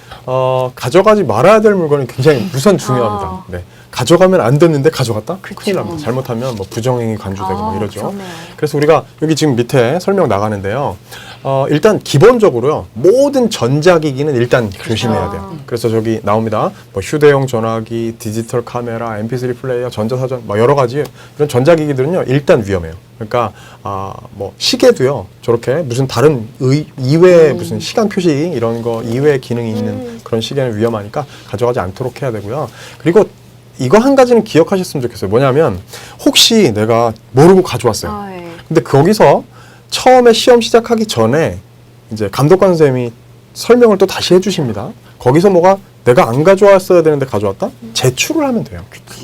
Speaker 1: 가져가지 말아야 될 물건은 굉장히 우선 중요합니다. 네. 가져가면 안 됐는데 가져갔다? 큰일 납니다. 잘못하면 뭐 부정행위 간주되고 뭐 이러죠.
Speaker 3: 그렇네요.
Speaker 1: 그래서 우리가 여기 지금 밑에 설명 나가는데요. 일단 기본적으로요. 모든 전자기기는 일단 조심해야 돼요. 그래서 저기 나옵니다. 뭐 휴대용 전화기, 디지털 카메라, MP3 플레이어, 전자사전, 뭐 여러 가지 이런 전자기기들은요. 일단 위험해요. 그러니까 뭐 시계도요. 저렇게 무슨 다른 이외의 무슨 시간 표시 이런 거 이외의 기능이 있는 그런 시계는 위험하니까 가져가지 않도록 해야 되고요. 그리고 이거 한 가지는 기억하셨으면 좋겠어요. 뭐냐면 혹시 내가 모르고 가져왔어요.
Speaker 3: 네.
Speaker 1: 근데 거기서 처음에 시험 시작하기 전에 이제 감독관 선생님이 설명을 또 다시 해주십니다. 거기서 뭐가 내가 안 가져왔어야 되는데 가져왔다? 제출을 하면 돼요.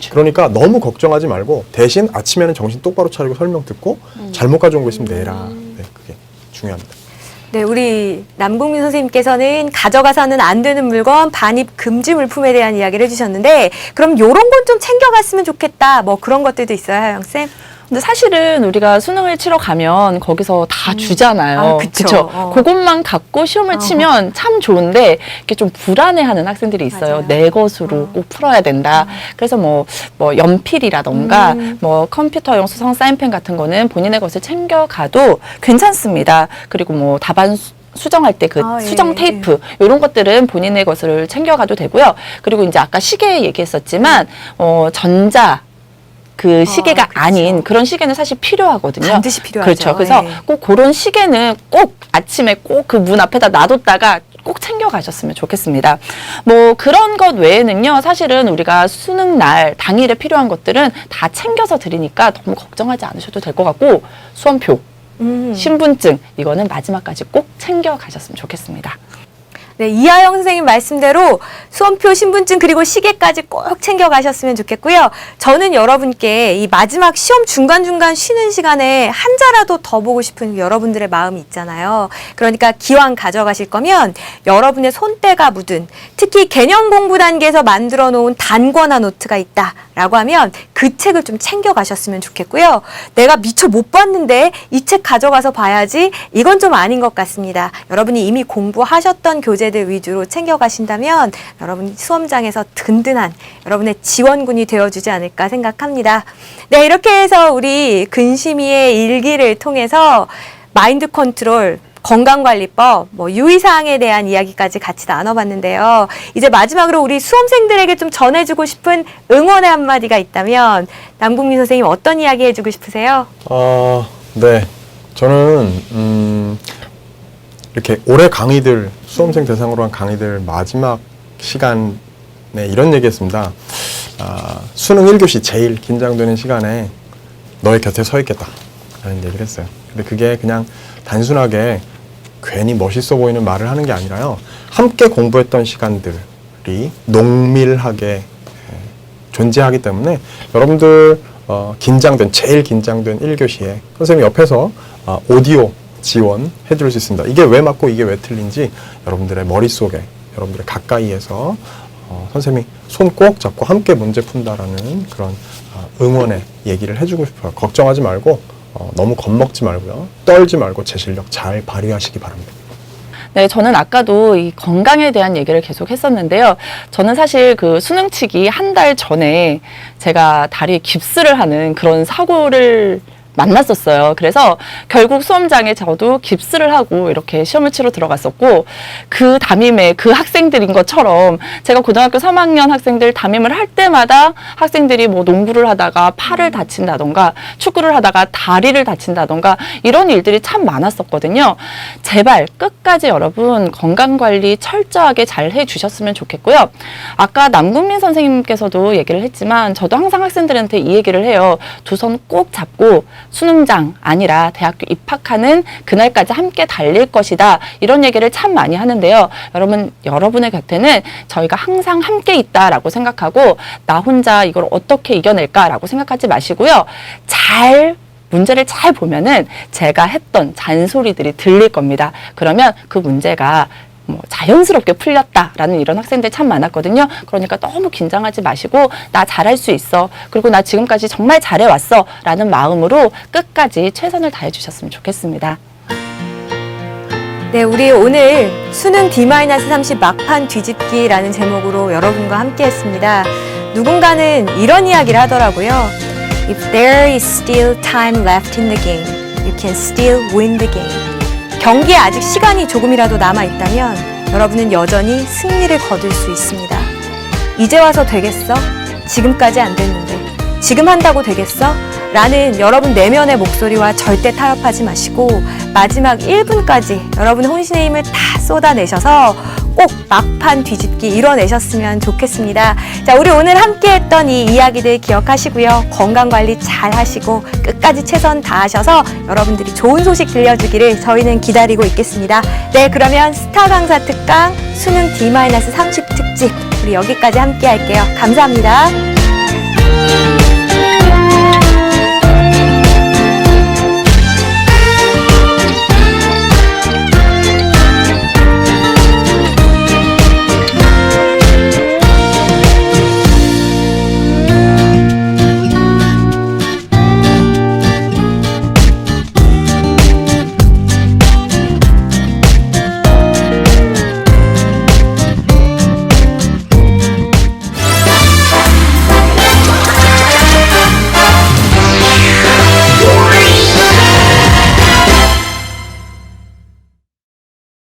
Speaker 1: 그러니까 너무 걱정하지 말고 대신 아침에는 정신 똑바로 차리고 설명 듣고 잘못 가져온 거 있으면 내라. 네, 그게 중요합니다.
Speaker 3: 네, 우리 남궁민 선생님께서는 가져가서는 안 되는 물건, 반입 금지 물품에 대한 이야기를 해주셨는데, 그럼 요런 건 좀 챙겨갔으면 좋겠다. 뭐 그런 것들도 있어요, 하영쌤?
Speaker 2: 근데 사실은 우리가 수능을 치러 가면 거기서 다 주잖아요.
Speaker 3: 아, 그쵸.
Speaker 2: 그쵸? 그것만 갖고 시험을 치면 참 좋은데 이게 좀 불안해하는 학생들이 있어요.
Speaker 3: 맞아요.
Speaker 2: 내 것으로 꼭 풀어야 된다. 그래서 뭐 연필이라던가 뭐 컴퓨터용 수성 사인펜 같은 거는 본인의 것을 챙겨가도 괜찮습니다. 그리고 뭐 답안 수정할 때 그
Speaker 3: 예,
Speaker 2: 수정 테이프 이런 것들은 본인의 것을 챙겨가도 되고요. 그리고 이제 아까 시계 얘기했었지만 전자 그 시계가
Speaker 3: 그렇죠.
Speaker 2: 아닌 그런 시계는 사실 필요하거든요.
Speaker 3: 반드시 필요하죠.
Speaker 2: 그렇죠. 그래서
Speaker 3: 예.
Speaker 2: 꼭 그런 시계는 꼭 아침에 꼭 그 문 앞에다 놔뒀다가 꼭 챙겨 가셨으면 좋겠습니다. 뭐 그런 것 외에는요. 사실은 우리가 수능 날 당일에 필요한 것들은 다 챙겨서 드리니까 너무 걱정하지 않으셔도 될 것 같고 수험표, 신분증 이거는 마지막까지 꼭 챙겨 가셨으면 좋겠습니다.
Speaker 3: 네, 이하영 선생님 말씀대로 수험표, 신분증 그리고 시계까지 꼭 챙겨가셨으면 좋겠고요. 저는 여러분께 이 마지막 시험 중간중간 쉬는 시간에 한 자라도 더 보고 싶은 여러분들의 마음이 있잖아요. 그러니까 기왕 가져가실 거면 여러분의 손때가 묻은 특히 개념 공부 단계에서 만들어 놓은 단권화 노트가 있다라고 하면 그 책을 좀 챙겨가셨으면 좋겠고요. 내가 미처 못 봤는데 이 책 가져가서 봐야지 이건 좀 아닌 것 같습니다. 여러분이 이미 공부하셨던 교재들 위주로 챙겨가신다면 여러분 수험장에서 든든한 여러분의 지원군이 되어주지 않을까 생각합니다. 네, 이렇게 해서 우리 근심이의 일기를 통해서 마인드 컨트롤, 건강관리법, 뭐 유의사항에 대한 이야기까지 같이 나눠봤는데요. 이제 마지막으로 우리 수험생들에게 좀 전해주고 싶은 응원의 한마디가 있다면 남궁민 선생님 어떤 이야기 해주고 싶으세요?
Speaker 1: 네. 저는 이렇게 올해 강의들 수험생 대상으로 한 강의들 마지막 시간에 이런 얘기했습니다. 수능 1교시 제일 긴장되는 시간에 너의 곁에 서 있겠다 라는 얘기를 했어요. 근데 그게 그냥 단순하게 괜히 멋있어 보이는 말을 하는 게 아니라요. 함께 공부했던 시간들이 농밀하게 존재하기 때문에 여러분들 제일 긴장된 1교시에 선생님 옆에서 오디오 지원해 줄 수 있습니다. 이게 왜 맞고 이게 왜 틀린지 여러분들의 머릿속에 여러분들의 가까이에서 선생님이 손 꼭 잡고 함께 문제 푼다라는 그런 응원의 얘기를 해주고 싶어요. 걱정하지 말고 너무 겁먹지 말고요. 떨지 말고 제 실력 잘 발휘하시기 바랍니다.
Speaker 2: 네, 저는 아까도 이 건강에 대한 얘기를 계속 했었는데요. 저는 사실 그 수능 치기 한 달 전에 제가 다리에 깁스를 하는 그런 사고를 만났었어요. 그래서 결국 수험장에 저도 깁스를 하고 이렇게 시험을 치러 들어갔었고 그 담임의 그 학생들인 것처럼 제가 고등학교 3학년 학생들 담임을 할 때마다 학생들이 뭐 농구를 하다가 팔을 다친다던가 축구를 하다가 다리를 다친다던가 이런 일들이 참 많았었거든요. 제발 끝까지 여러분 건강관리 철저하게 잘 해주셨으면 좋겠고요. 아까 남궁민 선생님께서도 얘기를 했지만 저도 항상 학생들한테 이 얘기를 해요. 두 손 꼭 잡고 수능장 아니라 대학교 입학하는 그날까지 함께 달릴 것이다. 이런 얘기를 참 많이 하는데요. 여러분의 곁에는 저희가 항상 함께 있다라고 생각하고 나 혼자 이걸 어떻게 이겨낼까라고 생각하지 마시고요. 문제를 잘 보면은 제가 했던 잔소리들이 들릴 겁니다. 그러면 그 문제가 뭐 자연스럽게 풀렸다라는 이런 학생들 참 많았거든요. 그러니까 너무 긴장하지 마시고 나 잘할 수 있어. 그리고 나 지금까지 정말 잘해왔어. 라는 마음으로 끝까지 최선을 다해 주셨으면 좋겠습니다.
Speaker 3: 네, 우리 오늘 수능 D-30 막판 뒤집기라는 제목으로 여러분과 함께 했습니다. 누군가는 이런 이야기를 하더라고요. If there is still time left in the game, you can still win the game. 경기에 아직 시간이 조금이라도 남아있다면 여러분은 여전히 승리를 거둘 수 있습니다. 이제 와서 되겠어? 지금까지 안 됐는데. 지금 한다고 되겠어? 라는 여러분 내면의 목소리와 절대 타협하지 마시고 마지막 1분까지 여러분의 혼신의 힘을 다 쏟아내셔서 꼭 막판 뒤집기 이뤄내셨으면 좋겠습니다. 자, 우리 오늘 함께 했던 이 이야기들 기억하시고요. 건강관리 잘 하시고 끝까지 최선 다하셔서 여러분들이 좋은 소식 들려주기를 저희는 기다리고 있겠습니다. 네, 그러면 스타 강사 특강 수능 D-30 특집 우리 여기까지 함께 할게요. 감사합니다.